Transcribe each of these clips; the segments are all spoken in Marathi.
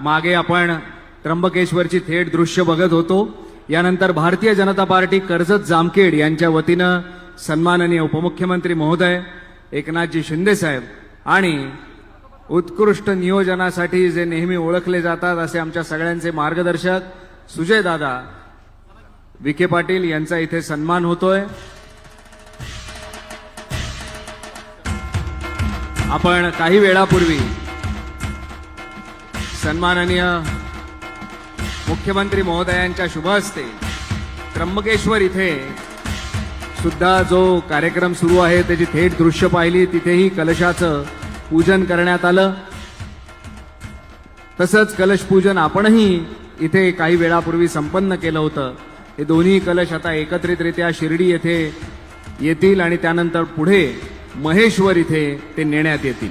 मागे आपण त्र्यंबकेश्वरची थेट दृश्य बघत होतो। यानंतर भारतीय जनता पार्टी कर्जत जामखेड यांच्या वतीनं सन्माननीय उपमुख्यमंत्री महोदय एकनाथजी शिंदे साहेब आणि उत्कृष्ट नियोजनासाठी जे नेहमी ओळखले जातात असे आमच्या सगळ्यांचे मार्गदर्शक सुजय दादा विखे पाटील यांचा इथे सन्मान होतोय। आपण काही वेळापूर्वी सन्माननीय मुख्यमंत्री महोदयांच्या शुभ हस्ते त्र्यंबकेश्वर इथे सुद्धा जो कार्यक्रम सुरू आहे त्याची थेट दृश्य पाहिली। तिथेही कलशाचं पूजन करण्यात आलं। तसंच कलश पूजन आपणही इथे काही वेळापूर्वी संपन्न केलं होतं। हे दोन्ही कलश आता एकत्रितरित्या शिर्डी येथे येतील आणि त्यानंतर पुढे महेश्वर इथे ते नेण्यात येतील।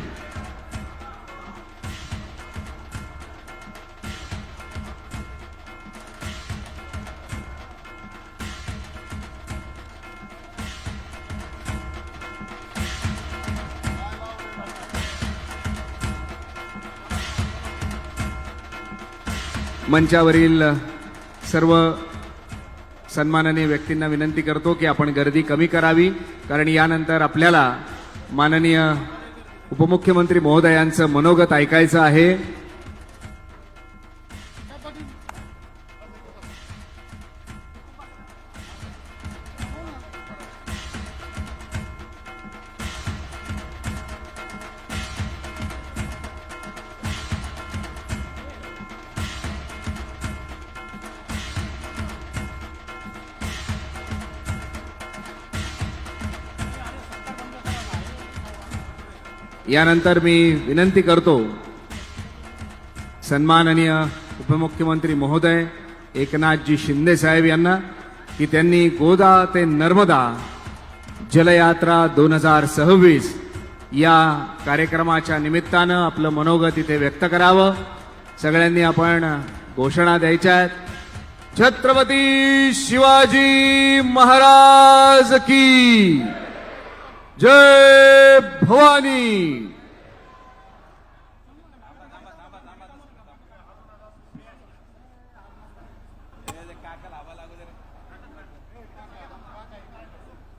मंचावरील सर्व सन्माननीय व्यक्तींना विनंती करतो की आपण गर्दी कमी करावी, कारण यानंतर आपल्याला माननीय उपमुख्यमंत्री महोदयांचं मनोगत ऐकायचं आहे। यानंतर मी विनंती करतो सन्माननीय उपमुख्यमंत्री महोदय एकनाथजी शिंदे साहेब यांना की त्यांनी गोदा ते नर्मदा जलयात्रा 2026 या कार्यक्रमाच्या निमित्तानं आपलं मनोगत इथे व्यक्त करावं। सगळ्यांनी आपण घोषणा द्यायच्या आहेत। छत्रपती शिवाजी महाराज की जय भवानी।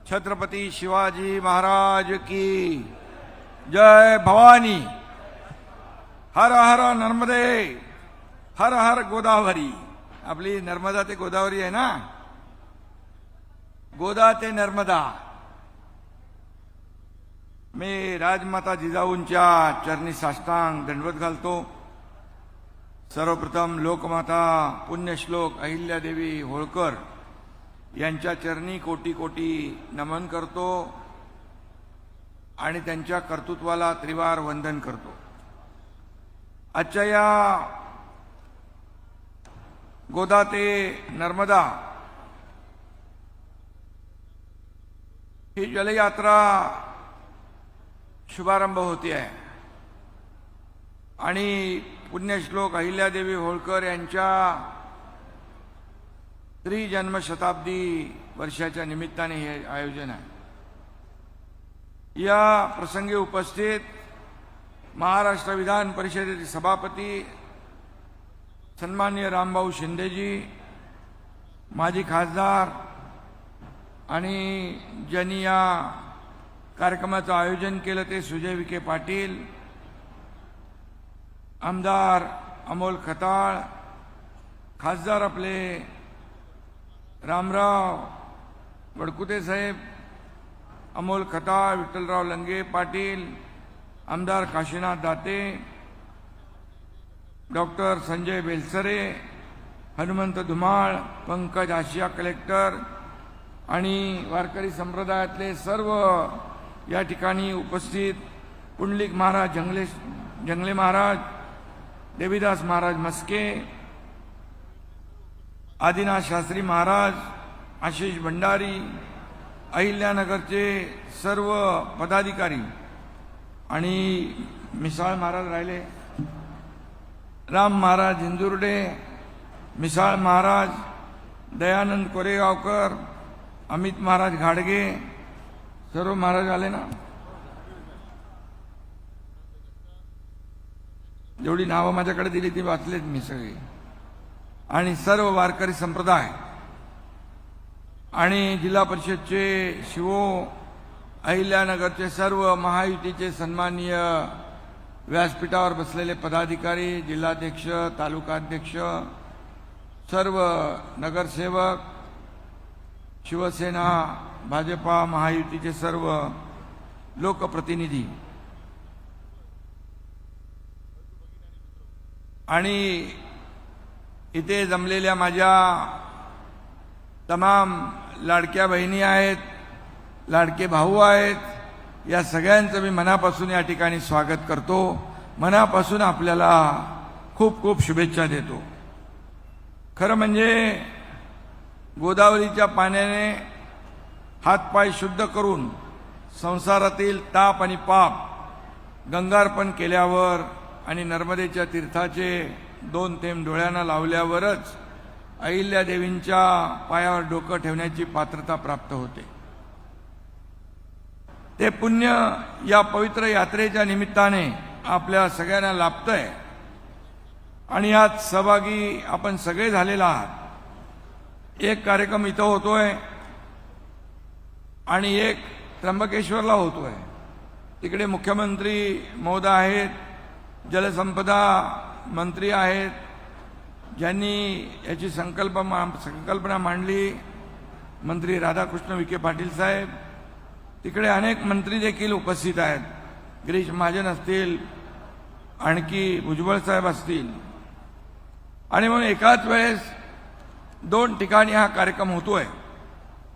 छत्रपती शिवाजी महाराज की जय भवानी। हर हर नर्मदे, हर हर गोदावरी। आपली नर्मदा ते गोदावरी आहे ना, गोदा ते नर्मदा। मी राजमाता जिजाऊंच्या चरणी साष्टांग दंडवत घालतो। सर्वप्रथम लोकमाता पुण्यश्लोक अहिल्यादेवी होळकर यांच्या चरणी कोटी कोटी नमन करतो आणि त्यांच्या कर्तृत्वाला त्रिवार वंदन करतो। आजच्या या गोदा ते नर्मदा ही जलयात्रा शुभारंभ होती आहे आणि पुण्यश्लोक अहिल्यादेवी होळकर यांच्या त्रिजन्मशताब्दी वर्षाच्या निमित्ताने हे आयोजन आहे। या प्रसंगी उपस्थित महाराष्ट्र विधान परिषदेचे सभापती सन्माननीय रामभाऊ शिंदेजी, माजी खासदार आणि ज्यांनी या कार्यक्रमाचं आयोजन केलं ते सुजय विखे पाटील, आमदार अमोल खताळ, खासदार आपले रामराव वडकुते साहेब, अमोल खताळ, विठ्ठलराव लंगे पाटील, आमदार काशीनाथ दाते, डॉक्टर संजय बेलसरे, हनुमंत धुमाळ, पंकज आशिया कलेक्टर आणि वारकरी संप्रदायातले सर्व या ठिकाणी उपस्थित पुंडलिक महाराज जंगले महाराज, देवीदास महाराज मस्के, आदिनाथ शास्त्री महाराज, आशिष भंडारी, अहिल्यानगरचे सर्व पदाधिकारी आणि मिसाळ महाराज राहिले, राम महाराज इंदुर्डे, मिसाळ महाराज, दयानंद कोरेगावकर, अमित महाराज घाडगे, सर्व महाराज आले ना। जेवढी नावं माझ्याकडे दिली ती वाचलेत मी सगळी, आणि सर्व वारकरी संप्रदाय आणि जिल्हा परिषदचे शिवो, अहिल्यानगरचे सर्व महायुतीचे सन्माननीय व्यासपीठावर बसलेले पदाधिकारी, जिल्हाध्यक्ष, तालुकाध्यक्ष, सर्व नगरसेवक, शिवसेना, भाजपा, महायुतीचे सर्व लोकप्रतिनिधी आणि इथे जमलेल्या माझ्या तमाम लाडक्या बहिणी आहेत, लाडके भाऊ आहेत, या सगळ्यांचं मी मनापासून या ठिकाणी स्वागत करतो. मनापासून आपल्याला खूप खूप शुभेच्छा देतो. खरं म्हणजे गोदावरीच्या पाण्याने हातपाय शुद्ध करून संसारातील ताप आणि पाप गंगार्पण केल्यावर आणि नर्मदेच्या तीर्थाचे 2 थेंब डोळ्यांना लावल्यावरच अहिल्यादेवींच्या पायावर डोकं ठेवण्याची पात्रता प्राप्त होते. ते पुण्य या पवित्र यात्रेच्या निमित्ताने आपल्या सगळ्यांना लाभतंय आणि यात सहभागी आपण सगळे झालेला आहात. एक कार्यक्रम इथं होतोय आणि एक त्र्यंबकेश्वरला होतोय. तिकडे मुख्यमंत्री महोदय आहेत, जलसंपदा मंत्री आहेत, ज्यांनी याची संकल्पना मांडली, मंत्री राधाकृष्ण विखे पाटील साहेब. तिकडे अनेक मंत्री देखील उपस्थित आहेत, गिरीश महाजन असतील, आणखी भुजबळ साहेब असतील. आणि म्हणून एकाच वेळेस 2 ठिकाणी हा कार्यक्रम होतोय.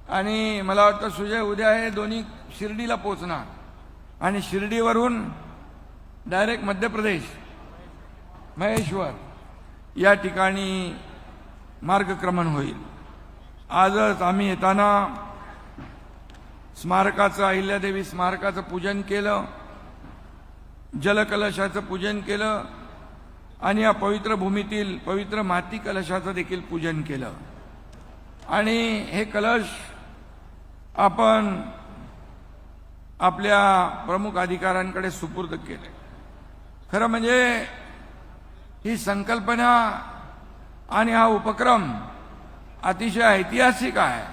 आणि मला वाटतं सुजय उद्या हे दोन्ही शिर्डीला पोहोचणार आणि शिर्डीवरून डायरेक्ट मध्य प्रदेश महेश्वर या ठिकाणी मार्गक्रमण होईल. आजच आम्ही येताना स्मारकाचं, अहिल्यादेवी स्मारकाचं पूजन केलं, जलकलशाचं पूजन केलं आणि या पवित्र भूमीतील पवित्र माती कलशाचं देखील पूजन केलं. आणि हे कलश आपण आपल्या प्रमुख अधिकाऱ्यांकडे सुपूर्द केले. खरं म्हणजे ही संकल्पना आणि हा उपक्रम अतिशय ऐतिहासिक आहे.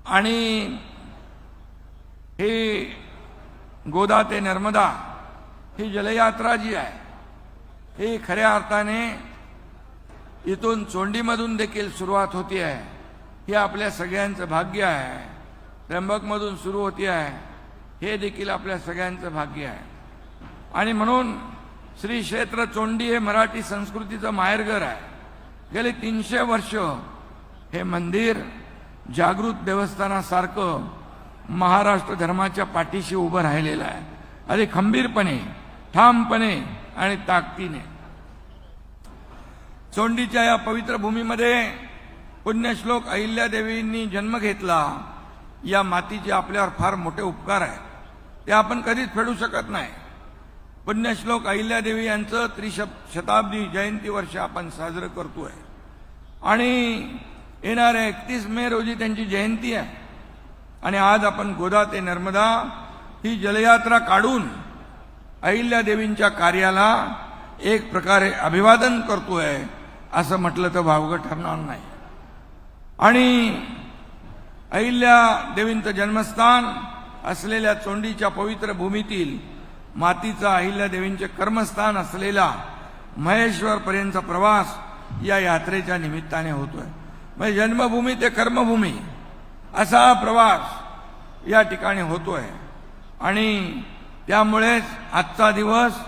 आणि ही गोदा ते नर्मदा ही जलयात्रा जी आहे ही खऱ्या अर्थाने इथून चोंडीमधून देखील सुरुवात होती आहे. हे आपल्या सगळ्यांचं भाग्य आहे. त्र्यंबकमधून सुरू होती आहे, हे देखील आपल्या सगळ्यांचं भाग्य आहे. आणि म्हणून श्री क्षेत्र चोंडी हे मराठी संस्कृतीचं माहेरघर आहे. गेले 300 वर्ष हे मंदिर जागृत देवस्थानासारखं महाराष्ट्र धर्माच्या पाठीशी उभं राहिलेलं आहे, अगदी खंबीरपणे, ठामपणे आणि ताकदीने. चोंडीच्या या पवित्र भूमीमध्ये पुण्यश्लोक अहिल्यादेवींनी जन्म घेतला. या मातीचे आपल्यावर फार मोठे उपकार आहेत, ते आपण कधीच फेडू शकत नाही. पुण्यश्लोक अहिल्यादेवी यांचं 300शताब्दी जयंती वर्ष आपण साजरं करतोय आणि येणाऱ्या 31 मे रोजी त्यांची जयंती आहे. आणि आज आपण गोदा ते नर्मदा ही जलयात्रा काढून अहिल्यादेवींच्या कार्याला एक प्रकारे अभिवादन करतोय असं म्हटलं तर वावगं ठरणार नाही. आणि अहिल्या देवींचं जन्मस्थान असलेल्या चोंडीच्या पवित्र भूमीतील मातीचा अहिल्या देवींचे कर्मस्थान असलेला महेश्वर पर्यंतचा प्रवास या यात्रेच्या निमित्ताने होतोय. म्हणजे जन्मभूमी ते कर्मभूमी असा प्रवास या ठिकाणी होतोय. आणि त्यामुळेच आजचा दिवस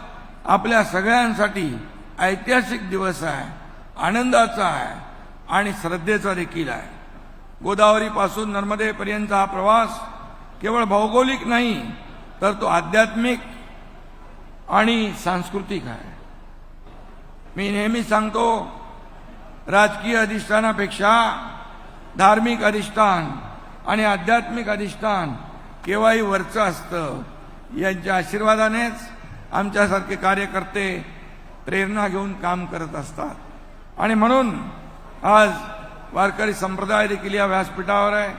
आपल्या सगळ्यांसाठी ऐतिहासिक दिवस आहे, आनंदाचा आहे आणि श्रद्धेचा देखील आहे. गोदावरीपासून नर्मदेपर्यंतचा हा प्रवास केवळ भौगोलिक नाही तर तो आध्यात्मिक आणि सांस्कृतिक आहे. मी नेहमी सांगतो, राजकीय अधिष्ठानापेक्षा धार्मिक अधिष्ठान आणि आध्यात्मिक अधिष्ठान केव्हाही वरचं असतं. यांच्या आशीर्वादानेच आमच्यासारखे कार्यकर्ते प्रेरणा घेऊन काम करत असतात. आणि म्हणून आज वारकरी संप्रदाय देखील या व्यासपीठावर आहे.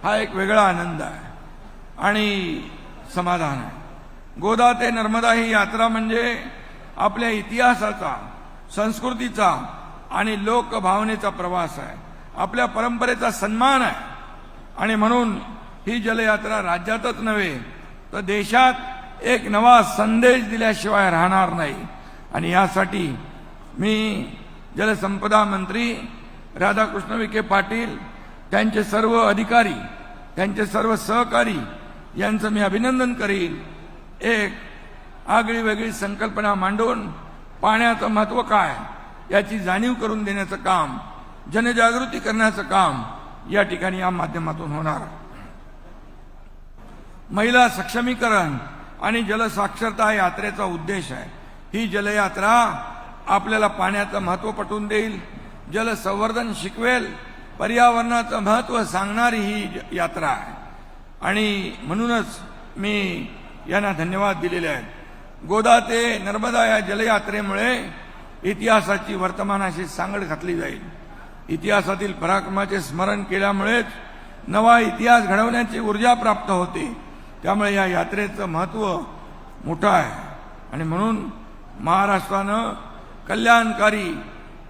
हा एक वेगळा आनंद आहे आणि समाधान आहे. गोदा ते नर्मदा ही यात्रा म्हणजे आपल्या इतिहासाचा, संस्कृतीचा आणि लोकभावनेचा प्रवास आहे, आपल्या परंपरेचा सन्मान आहे. आणि म्हणून ही जलयात्रा राज्यातच नव्हे तर देशात एक नवा संदेश दिल्याशिवाय राहणार नाही. आणि यासाठी मी जलसंपदा मंत्री राधाकृष्ण विखे पाटील, त्यांचे सर्व अधिकारी, त्यांचे सर्व सहकारी यांचं मी अभिनंदन करीन. एक आगळी वेगळी संकल्पना मांडून पाण्याचं महत्त्व काय याची जाणीव करून देण्याचं काम, जनजागृती करण्याचं काम या ठिकाणी या माध्यमातून होणार. महिला सक्षमीकरण आणि जलसाक्षरता यात्रेचा उद्देश आहे. ही जलयात्रा आपल्याला पाण्याचं महत्त्व पटवून देईल, जलसंवर्धन शिकवेल, पर्यावरणाचं महत्त्व सांगणारी ही यात्रा आहे. आणि म्हणूनच मी यांना धन्यवाद दिलेले आहेत. गोदा ते नर्मदा या जलयात्रेमुळे इतिहासाची वर्तमानाशी सांगड घातली जाईल. इतिहासातील पराक्रमाचे स्मरण केल्यामुळेच नवा इतिहास घडवण्याची ऊर्जा प्राप्त होते. त्यामुळे या यात्रेचं महत्त्व मोठं आहे. आणि म्हणून महाराष्ट्रानं कल्याणकारी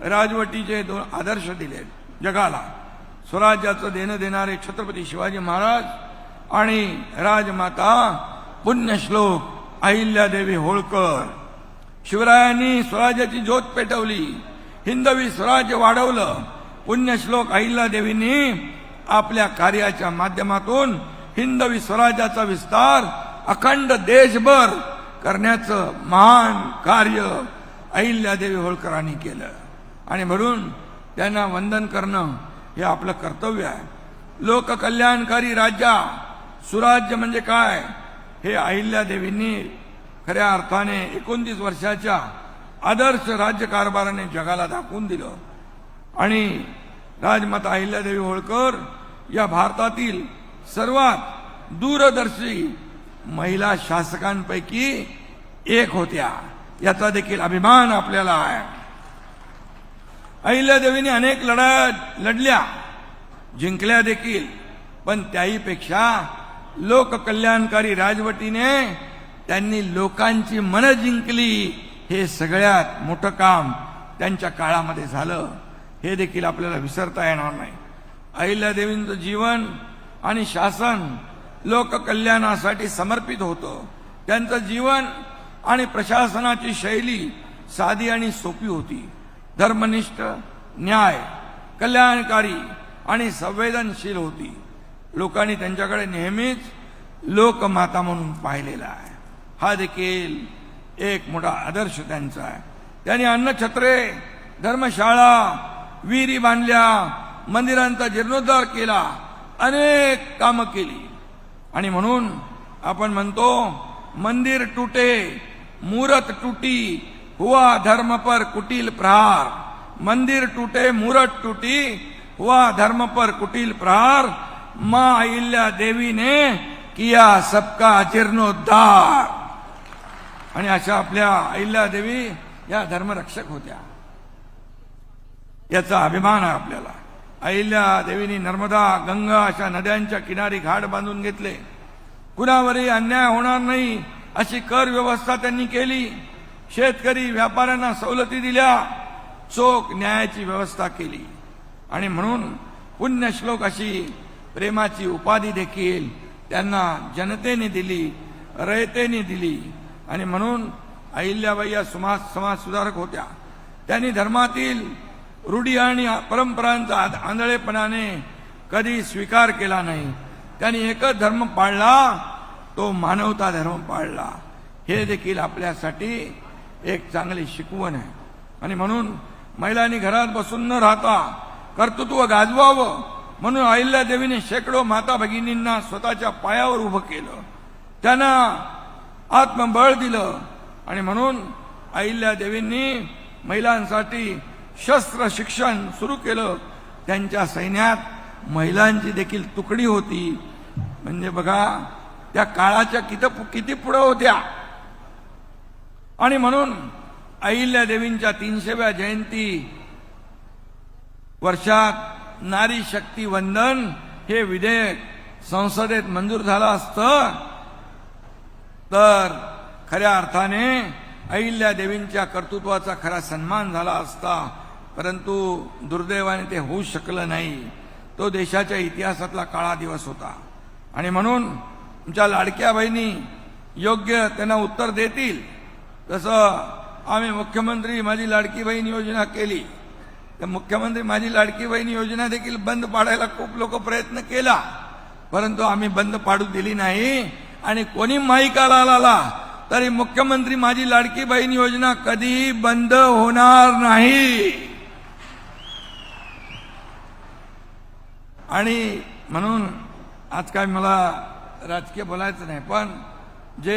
राजवटीचे 2 आदर्श दिले जगाला. स्वराज्याचं देणं देणारे छत्रपती शिवाजी महाराज आणि राजमाता पुण्यश्लोक अहिल्यादेवी होळकर. शिवरायांनी स्वराज्याची ज्योत पेटवली, हिंदवी स्वराज्य वाढवलं. पुण्यश्लोक अहिल्यादेवींनी आपल्या कार्याच्या माध्यमातून हिंदवी स्वराज्याचा विस्तार अखंड देशभर करण्याचं महान कार्य अहिल्यादेवी होळकरांनी केलं. आणि म्हणून त्यांना वंदन करणं हे आपलं कर्तव्य आहे. लोककल्याणकारी राज्य, सुराज्य म्हणजे काय हे अहिल्यादेवींनी खऱ्या अर्थाने 29 वर्षाच्या आदर्श राज्यकारभाराने जगाला दाखवून दिलं. आणि राजमाता अहिल्यादेवी होळकर या भारतातील सर्वात दूरदर्शी महिला शासकांपैकी एक होत्या. याचा देखील अभिमान आपल्याला आहे. अहिल्यादेवींनी अनेक लढाया लढल्या, जिंकल्या देखील. पण त्याहीपेक्षा लोककल्याणकारी राजवटीने त्यांनी लोकांची मनं जिंकली. हे सगळ्यात मोठं काम त्यांच्या काळामध्ये झालं. हे देखील आपल्याला विसरता येणार नाही. अहिल्यादेवींचं जीवन आणि शासन लोककल्याणासाठी समर्पित होतं. त्यांचं जीवन आणि प्रशासनाची शैली साधी आणि सोपी होती. धर्मनिष्ठ, न्याय, कल्याणकारी आणि संवेदनशील होती. लोकांनी त्यांच्याकडे नेहमीच लोकमाता म्हणून पाहिलेला आहे. हा देखील एक मोठा आदर्श त्यांचा आहे. त्यांनी अन्नछत्रे, धर्मशाळा, विहिरी बांधल्या, मंदिरांचा जीर्णोद्धार केला, अनेक कामं केली. आणि म्हणून आपण म्हणतो, मंदिर टूटे मूरत टूटी, हुआ धर्म पर कुटिल प्रहार. मंदिर टूटे मूरत टूटी, हुआ धर्म पर कुटिल प्रहार. मां अहिल्या देवी ने किया सबका जीर्णोद्धार. आणि अशा आपल्या अहिल्या देवी या धर्मरक्षक होत्या. याचा अभिमान आहे आपल्याला. अहिल्या देवींनी नर्मदा, गंगा अशा नद्यांच्या किनारी घाट बांधून घेतले. कुणावरही अन्याय होणार नाही अशी कर व्यवस्था त्यांनी केली. शेतकरी व्यापाऱ्यांना सवलती दिल्या, चोख न्यायाची व्यवस्था केली. आणि म्हणून पुण्यश्लोक अशी प्रेमाची उपाधी देखील त्यांना जनतेने दिली, रयतेने दिली. आणि म्हणून अहिल्याबाई या समाज सुधारक होत्या. त्यांनी धर्मातील रूढी आणि परंपरांचा आंधळेपणाने कधी स्वीकार केला नाही. त्यांनी एकच धर्म पाळला, तो मानवता धर्म पाळला. हे देखील आपल्यासाठी एक चांगली शिकवण आहे. आणि म्हणून महिलांनी घरात बसून न राहता कर्तृत्व गाजवावं म्हणून अहिल्यादेवीने शेकडो माता भगिनींना स्वतःच्या पायावर उभं केलं. त्यांना आत्मबळ दिलं. आणि म्हणून अहिल्यादेवींनी महिलांसाठी शस्त्र शिक्षण सुरू केलं. त्यांच्या सैन्यात महिलांची देखील तुकडी होती. म्हणजे बघा त्या काळाच्या किती पुढे होत्या. आणि म्हणून अहिल्यादेवींच्या 300व्या जयंती वर्षात नारी शक्ती वंदन हे विधेयक संसदेत मंजूर झालं असतं तर खऱ्या अर्थाने अहिल्या देवींच्या कर्तृत्वाचा खरा सन्मान झाला असता, परंतु दुर्दैवाने ते होऊ शकलं नाही. तो देशाच्या इतिहासातला काळा दिवस होता. आणि म्हणून तुमच्या लाडक्या बहिणी योग्य त्यांना उत्तर देतील तसं आम्ही मुख्यमंत्री माझी लाडकी बहीण योजना केली. तर मुख्यमंत्री माझी लाडकी बहीण योजना देखील बंद पाडायला खूप लोक प्रयत्न केला, परंतु आम्ही बंद पाडू दिली नाही. आणि कोणी माईकाला आला तरी मुख्यमंत्री माझी लाडकी बहीण योजना कधीही बंद होणार नाही. आणि म्हणून आज काय मला राजकीय बोलायचं नाही, पण जे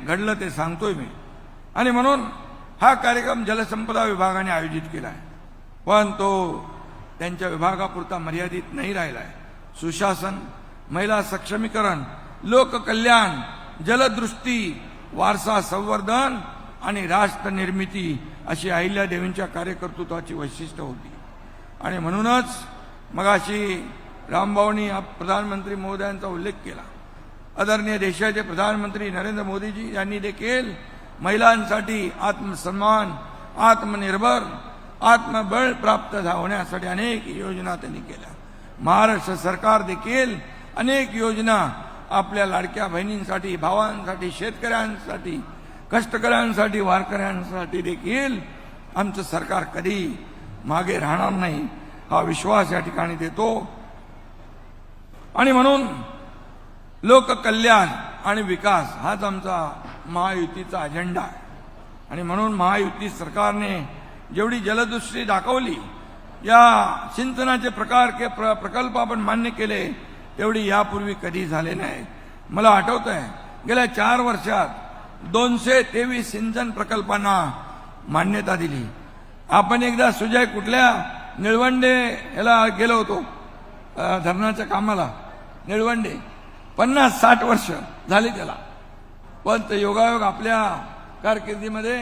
घडलं ते सांगतोय मी. आणि म्हणून हा कार्यक्रम जलसंपदा विभागाने आयोजित केला आहे, पण तो त्यांच्या विभागापुरता मर्यादित नाही राहिला आहे. सुशासन, महिला सक्षमीकरण, लोककल्याण, जलदृष्टी, वारसा संवर्धन आणि राष्ट्र निर्मिती अशी अहिल्या देवींच्या कार्यकर्तृत्वाची वैशिष्ट्य होती. आणि म्हणूनच मगाशी रामभाऊनी प्रधानमंत्री महोदयांचा उल्लेख केला. आदरणीय देशाचे प्रधानमंत्री नरेंद्र मोदीजी यांनी देखील महिलांसाठी आत्मसन्मान, आत्मनिर्भर, आत्मबळ प्राप्त होण्यासाठी अनेक योजना त्यांनी केल्या. महाराष्ट्र सरकार देखील अनेक योजना आपल्या लाडक्या बहिणींसाठी, भावांसाठी, शेतकऱ्यांसाठी, कष्टकऱ्यांसाठी, वारकऱ्यांसाठी देखील आमचं सरकार कधी मागे राहणार नाही हा विश्वास या ठिकाणी देतो. आणि म्हणून लोककल्याण आणि विकास हाच आमचा महायुतीचा अजेंडा आहे. आणि म्हणून महायुती सरकारने जेवढी जलदृष्टी दाखवली, या सिंचनाचे प्रकल्प आपण मान्य केले, तेवढी यापूर्वी कधी झाले नाही. मला आठवत आहे गेल्या 4 वर्षात 223 सिंचन प्रकल्पांना मान्यता दिली. आपण एकदा सुजय कुठल्या निळवंडे याला गेलो होतो धरणाच्या कामाला. निळवंडे 50-60 वर्ष झाली त्याला, पण ते योगायोग आपल्या कारकिर्दीमध्ये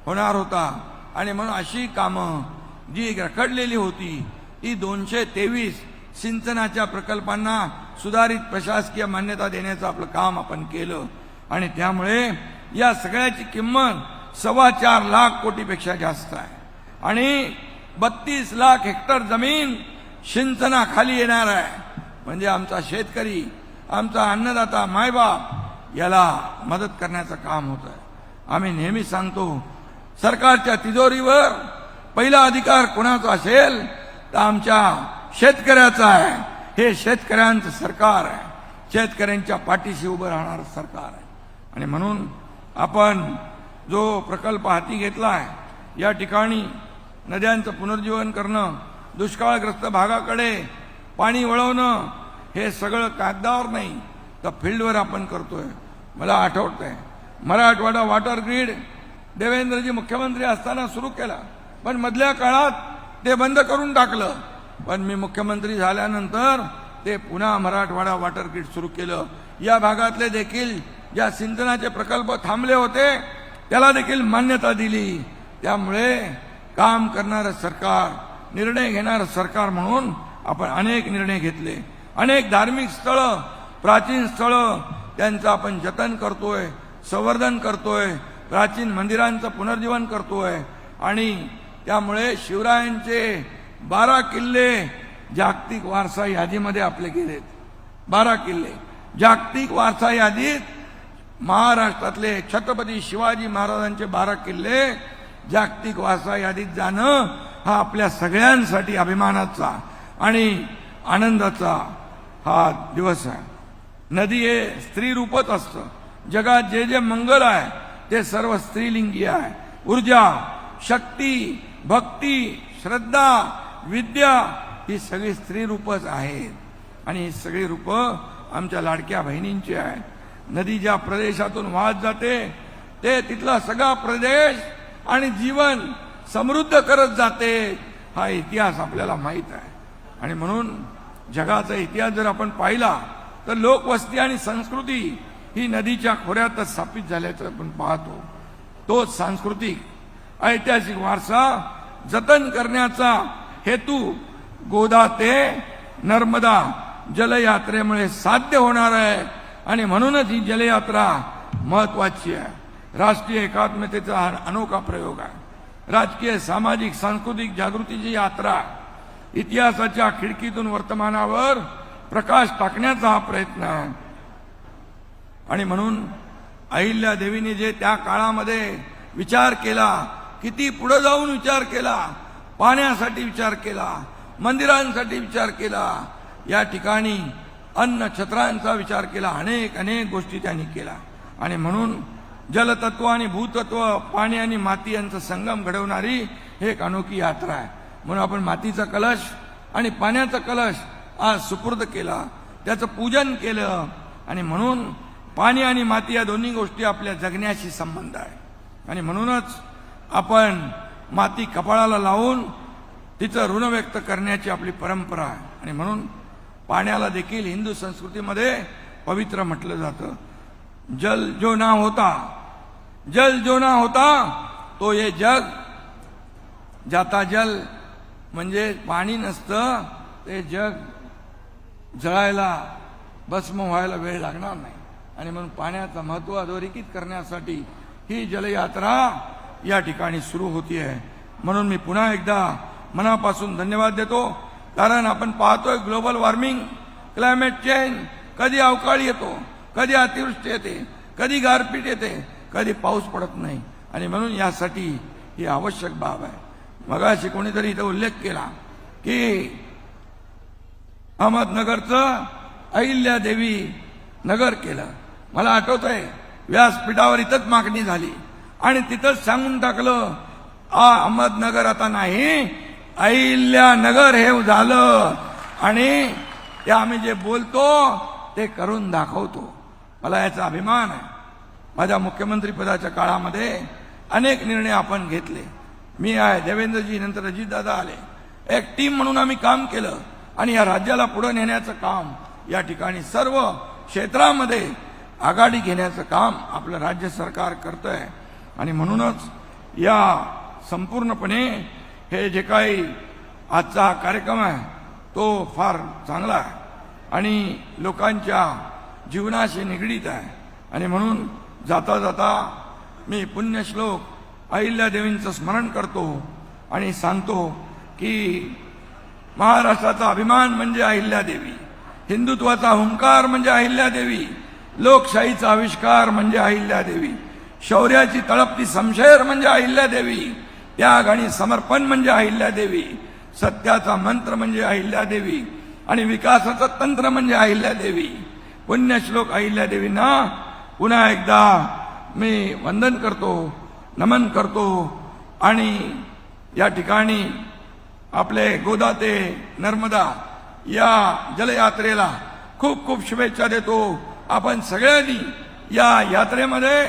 होणार होता. आणि म्हणून अशी कामं जी रखडलेली होती ती 223 सिंचनाच्या प्रकल्पांना सुधारित प्रशासकीय मान्यता देण्याचं आपलं काम आपण केलं. आणि त्यामुळे या सगळ्याची किंमत 4.25 लाख कोटीपेक्षा जास्त आहे. आणि 32 लाख हेक्टर जमीन सिंचनाखाली येणार आहे. म्हणजे आमचा शेतकरी, आमचा अन्नदाता, मायबाप याला मदत करण्याचं काम होत आहे. आम्ही नेहमी सांगतो, सरकारच्या तिजोरीवर पहिला अधिकार कोणाचा असेल तर आमच्या शेतकऱ्याचा आहे. हे शेतकऱ्यांचं सरकार आहे, शेतकऱ्यांच्या पाठीशी उभं राहणारं सरकार आहे. आणि म्हणून आपण जो प्रकल्प हाती घेतला आहे, या ठिकाणी नद्यांचं पुनर्जीवन करणं, दुष्काळग्रस्त भागाकडे पाणी वळवणं, हे सगळं कागदावर नाही तर फील्डवर आपण करतोय. मला आठवतंय मराठवाडा वॉटर ग्रीड देवेंद्रजी मुख्यमंत्री असताना सुरू केला, पण मधल्या काळात ते बंद करून टाकलं. पण मी मुख्यमंत्री झाल्यानंतर ते पुन्हा मराठवाडा वॉटर ग्रीड सुरू केलं. या भागातले देखील ज्या सिंचनाचे प्रकल्प थांबले होते त्याला देखील मान्यता दिली. त्यामुळे काम करणारं सरकार, निर्णय घेणारं सरकार म्हणून आपण अनेक निर्णय घेतले. अनेक धार्मिक स्थळं, प्राचीन स्थळं त्यांचं आपण जतन करतोय, संवर्धन करतोय, प्राचीन मंदिरांचं पुनर्जीवन करतोय. आणि त्यामुळे शिवरायांचे 12 किल्ले जागतिक वारसा यादीमध्ये आपले गेलेत. 12 किल्ले जागतिक वारसा यादीत महाराष्ट्रातले छत्रपती शिवाजी महाराजांचे 12 किल्ले जागतिक वारसा यादीत जाणं हा आपल्या सगळ्यांसाठी अभिमानाचा आणि आनंदाचा हा दिवस आहे. नदी हे स्त्री रूपच असतं. जगात जे जे मंगल आहे ते सर्व स्त्रीलिंगी आहे. ऊर्जा, शक्ती, भक्ती, श्रद्धा, विद्या ही सगळी स्त्री रूपच आहेत. आणि ही सगळी रूपं आमच्या लाडक्या बहिणींची आहेत. नदी ज्या प्रदेशातून वाहत जाते ते तिथला सगळा प्रदेश आणि जीवन समृद्ध करत जाते. हा इतिहास आपल्याला माहीत आहे. आणि म्हणून जगाचा इतिहास जर आपण पाहिला तर लोकवस्ती आणि संस्कृती ही नदीच्या खोऱ्यातच स्थापित झाल्याचं आपण पाहतो. तोच सांस्कृतिक ऐतिहासिक वारसा जतन करण्याचा हेतू गोदा ते नर्मदा जलयात्रेमुळे साध्य होणार आहे. आणि म्हणूनच ही जलयात्रा महत्वाची आहे. राष्ट्रीय एकात्मतेचा हा अनोखा प्रयोग आहे। राजकीय, सामाजिक, सांस्कृतिक जागृतीची यात्रा, इतिहासाच्या खिडकीतून वर्तमानावर प्रकाश टाकण्याचा हा प्रयत्न आहे। आणि म्हणून अहिल्या देवीने जे त्या काळामध्ये विचार केला, किती पुढे जाऊन विचार केला, पाण्यासाठी विचार केला, मंदिरांसाठी विचार केला, या ठिकाणी अन्न छत्रांचा विचार केला, अनेक अनेक गोष्टी त्यांनी केल्या। आणि म्हणून जलतत्व आणि भूतत्व, पाणी आणि माती यांचा संगम घडवणारी हे एक अनोखी यात्रा आहे। म्हणून आपण मातीचा कलश आणि पाण्याचा कलश आज सुपूर्द केला, त्याचं पूजन केलं। आणि म्हणून पाणी आणि माती या दोन्ही गोष्टी आपल्या जगण्याशी संबंध आहे। आणि म्हणूनच आपण माती कपाळाला लावून तिचं ऋण व्यक्त करण्याची आपली परंपरा आहे। आणि म्हणून पाण्याला देखील हिंदू संस्कृतीमध्ये पवित्र म्हटलं जातं। जल जो ना होता, जल जो ना होता तो ये जग जाता जल, म्हणजे पाणी नसतं ते जग जळायला, भस्म व्हायला वेळ लागणार नाही। आणि म्हणून पाण्याचं महत्त्व अधोरेखित करण्यासाठी ही जलयात्रा या ठिकाणी सुरू होती आहे। म्हणून मी पुन्हा एकदा मनापासून धन्यवाद देतो, कारण आपण पाहतोय ग्लोबल वॉर्मिंग, क्लायमेट चेंज, कधी अवकाळी येतो, कधी अतिवृष्टी येते, कधी गारपीट येते, कधी पाऊस पडत नाही। आणि म्हणून यासाठी ही आवश्यक बाब आहे। मगाशी कोणीतरी इथं उल्लेख केला की अहमदनगरचं अहिल्यादेवी नगर केलं। मला आठवतंय व्यासपीठावर इथंच मागणी झाली आणि तिथंच सांगून टाकलं, अहमदनगर आता नाही, अहिल्यानगर हे झालं। आणि ते आम्ही जे बोलतो ते करून दाखवतो। मला याचा अभिमान आहे। माझ्या मुख्यमंत्री पदाच्या काळामध्ये अनेक निर्णय आपण घेतले। मी आहे, देवेंद्रजी, नंतर अजितदादा आले, एक टीम म्हणून आम्ही काम केलं आणि या राज्याला पुढे नेण्याचं काम, या ठिकाणी सर्व क्षेत्रामध्ये आघाडी घेण्याचं काम आपलं राज्य सरकार करतंय। आणि म्हणूनच या संपूर्णपणे हे जे काही आजचा हा कार्यक्रम आहे तो फार चांगला आहे आणि लोकांच्या जीवनाशी निगडीत आहे। आणि म्हणून जाता जाता मी पुण्यश्लोक अहिल्यादेवींचं स्मरण करतो आणि सांगतो की महाराष्ट्राचा अभिमान म्हणजे अहिल्यादेवी, हिंदुत्वाचा हुंकार म्हणजे अहिल्यादेवी, लोकशाहीचा आविष्कार म्हणजे अहिल्यादेवी, शौर्याची तळपती शमशेर म्हणजे अहिल्यादेवी, त्याग आणि समर्पण म्हणजे अहिल्यादेवी, सत्याचा मंत्र म्हणजे अहिल्यादेवी आणि विकासाचं तंत्र म्हणजे अहिल्यादेवी। पुण्यश्लोक अहिल्यादेवींना पुन्हा एकदा मी वंदन करतो, नमन करतो आणि या ठिकाणी आपले गोदा ते नर्मदा या जलयात्रेला खूप खूप शुभेच्छा देतो। आपण सगळ्यांनी या यात्रेमध्ये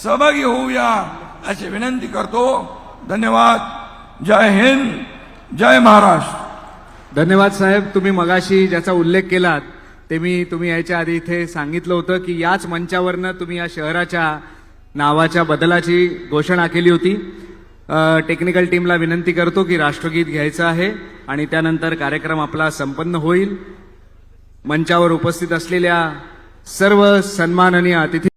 सहभागी होऊया अशी विनंती करतो। धन्यवाद। जय हिंद, जय महाराष्ट्र। धन्यवाद साहेब। तुम्ही मगाशी ज्याचा उल्लेख केलात ते तुम्ही याच्या आधी इथे सांगितलं होतं की याच मंचावरनं तुम्ही या शहराच्या नावाच्या बदलाची घोषणा केली होती। टेक्निकल टीमला विनंती करतो की राष्ट्रगीत घ्यायचं आहे आणि त्यानंतर कार्यक्रम आपला संपन्न होईल। मंचावर उपस्थित असलेल्या सर्व सन्माननीय अतिथी